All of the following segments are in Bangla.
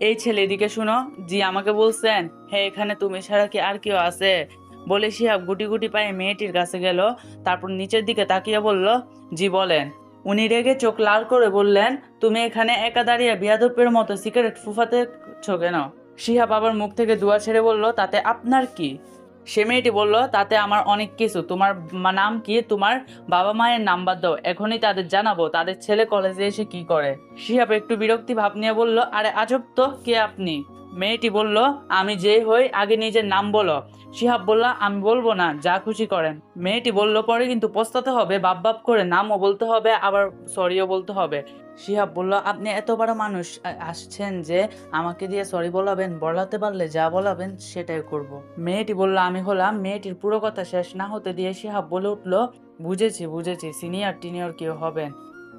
এই ছেলে এদিকে শুনো। জি আমাকে বলছেন। হ্যাঁ, এখানে তুমি ছাড়া কি আর কেউ আছে? বলে শিহাব গুটি গুটি পায়ে মেয়েটির কাছে গেল। তারপর নিচের দিকে তাকিয়ে বলল, জি বলেন। উনি রেগে চোখ লাল করে বললেন, তুমি এখানে একা দাঁড়িয়ে বিয়াদবের মতো সিগারেট ফুফাতেছো কেন? শিহাব আবার মুখ থেকে ধোঁয়া ছেড়ে বলল, তাতে আপনার কি? সে মেয়েটি বলল, তাতে আমার অনেক কিছু। তোমার নাম কি? তোমার বাবা মায়ের নাম্বার দাও, এখনই তাদের জানাবো তাদের ছেলে কলেজে এসে কি করে। শিহাব একটু বিরক্তি ভাব নিয়ে বলল, আরে আজব তো, কে আপনি? মেয়েটি বলল, আমি যেই হই আগে নিজের নাম বলো। শিহাব বলল, আমি বলবো না, যা খুশি করেন। মেয়েটি বলল, পরে কিন্তু পস্তাতে হবে, বাপ বাপ করে নামও বলতে হবে, আবার সরিও বলতে হবে। শিহাব বলল, আপনি এত বড় মানুষ আসছেন যে আমাকে দিয়ে সরি বলাবেন? বলাতে পারলে যা বলাবেন সেটাই করব। মেয়েটি বলল, আমি হলাম। মেয়েটির পুরো কথা শেষ না হতে দিয়ে শিহাব বলে উঠল, বুঝেছি বুঝেছি, সিনিয়র টিনিয়র কেউ হবেন,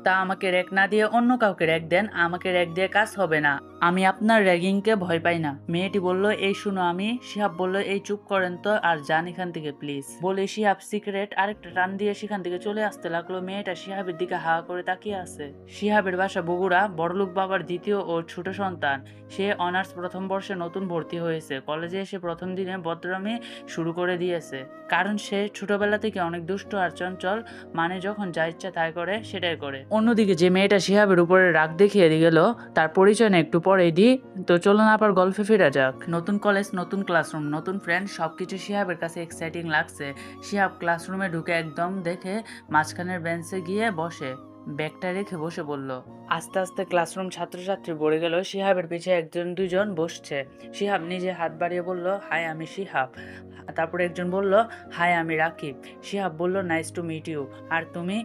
তা আমাকে র্যাক না দিয়ে অন্য কাউকে র্যাক দেন, আমাকে র্যাক দিয়ে কাজ হবে না। আমি আপনার র্যাগিংকে ভয় পাই না। মেয়েটি বলল, এই শুনো আমি। শিহাব বলল, এই চুপ করেন তো আর যান এখান থেকে প্লিজ। বলে শিহাব সিগারেট আরেকটা টান দিয়ে সেখান থেকে চলে আসতে লাগলো। মেয়েটা শিহাবের দিকে হা করে তাকিয়ে আছে। শিহাবের বাসা বগুড়া, বড়লোক বাবার দ্বিতীয় ও ছোট সন্তান। সে অনার্স প্রথম বর্ষে নতুন ভর্তি হয়েছে। কলেজে এসে প্রথম দিনে বদরামি শুরু করে দিয়েছে, কারণ সে ছোটবেলা থেকে অনেক দুষ্ট আর চঞ্চল, মানে যখন যা ইচ্ছা তাই করে, সেটাই করে। অন্যদিকে যে মেয়েটা শিহাবের উপরে রাগ দেখিয়ে গেল, তার পরিচয় না একটু পরেই দিই। তো চলুন আবার গল্পে ফেরা যাক। নতুন কলেজ, নতুন ক্লাসরুম, নতুন ফ্রেন্ড, সবকিছু শিহাবের কাছে এক্সাইটিং লাগছে। শিহাব ক্লাসরুমে ঢুকে একদম দেখে মাঝখানের বেঞ্চে গিয়ে বসে ব্যাগটা রেখে বসে বলল। আস্তে আস্তে ক্লাসরুম ছাত্রছাত্রী ভরে গেল। শিহাবের পিছে একজন দুজন বসছে। শিহাব নিজে হাত বাড়িয়ে বলল, হাই আমি শিহাব। তারপরে একজন বলল, হাই আমি রাকিব। শিহাব বলল, নাইস টু মিট ইউ। আর তুমি?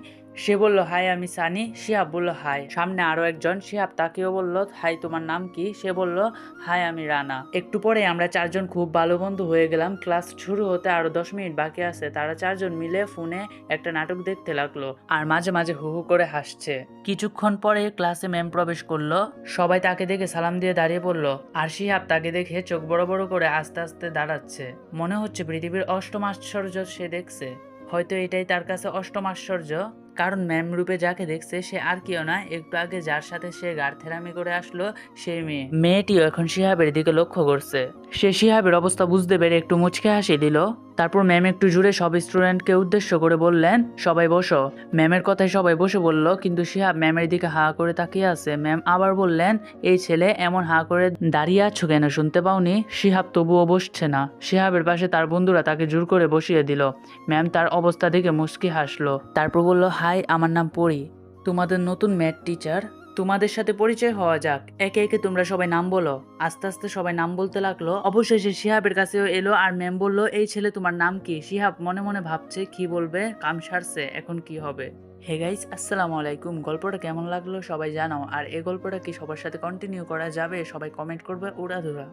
সে বলল, হাই আমি সানি। শিহাব বলল, হাই। সামনে আরো একজন। শিহাব তাকেও বলল, হাই তোমার নাম কি? সে বলল, হাই আমি রানা। একটু পরে আমরা চারজন খুব ভালো বন্ধু হয়ে গেলাম। ক্লাস শুরু হতে আরো 10 মিনিট বাকি আছে। তারা চারজন মিলে ফোনে একটা নাটক দেখতে লাগলো আর মাঝে মাঝে হু হু করে হাসছে। কিছুক্ষণ পরে ক্লাসে ম্যাম প্রবেশ করলো। সবাই তাকে দেখে সালাম দিয়ে দাঁড়িয়ে পড়লো। আর শিহাব তাকে দেখে চোখ বড় বড় করে আস্তে আস্তে দাঁড়াচ্ছে। মনে হচ্ছে পৃথিবীর অষ্টম আশ্চর্য সে দেখছে। হয়তো এটাই তার কাছে অষ্টম আশ্চর্য, কারণ ম্যাম রূপে যাকে দেখছে সে আর কেউ না, একটু আগে যার সাথে সে গাড়থেরামি করে আসলো সেই মেয়ে। মেয়েটিও এখন শিহাবের দিকে লক্ষ্য করছে। সে শিহাবের অবস্থা বুঝতে পেরে একটু মুচকে হাসি দিল। তারপর ম্যাম একটু জুড়ে সব স্টুডেন্টকে উদ্দেশ্য করে বললেন, সবাই বসো। ম্যামের কথায় সবাই বসে বলল, কিন্তু শিহাব ম্যামের দিকে হা করে তাকিয়ে আছে। ম্যাম আবার বললেন, এই ছেলে এমন হা করে দাঁড়িয়ে আছো কেন, শুনতে পাওনি? শিহাব তবুও বসছে না। শিহাবের পাশে তার বন্ধুরা তাকে জোর করে বসিয়ে দিল। ম্যাম তার অবস্থা দেখে মুচকি হাসলো। তারপর বলল, হাই আমার নাম পরি, তোমাদের নতুন ম্যাথ টিচার। তোমাদের সাথে পরিচয় হওয়া যাক। একে একে তোমরা সবাই নাম বলো। আস্তে আস্তে সবাই নাম বলতে লাগলো। অবশেষে শিহাবের কাছেও এলো আর ম্যাম বলল, এই ছেলে তোমার নাম কি? শিহাব মনে মনে ভাবছে কি বলবে, কাম সারছে, এখন কি হবে। হে গাইস, আসসালামু আলাইকুম। গল্পটা কেমন লাগলো সবাই জানাও। আর এই গল্পটা কি সবার সাথে কন্টিনিউ করা যাবে? সবাই কমেন্ট করবে উড়াধুরা,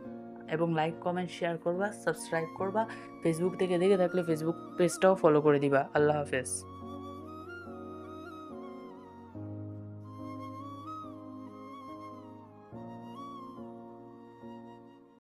এবং লাইক কমেন্ট শেয়ার করবা, সাবস্ক্রাইব করবা। ফেসবুক থেকে দেখে থাকলে ফেসবুক পেজটাও ফলো করে দিবা। আল্লাহ হাফেজ।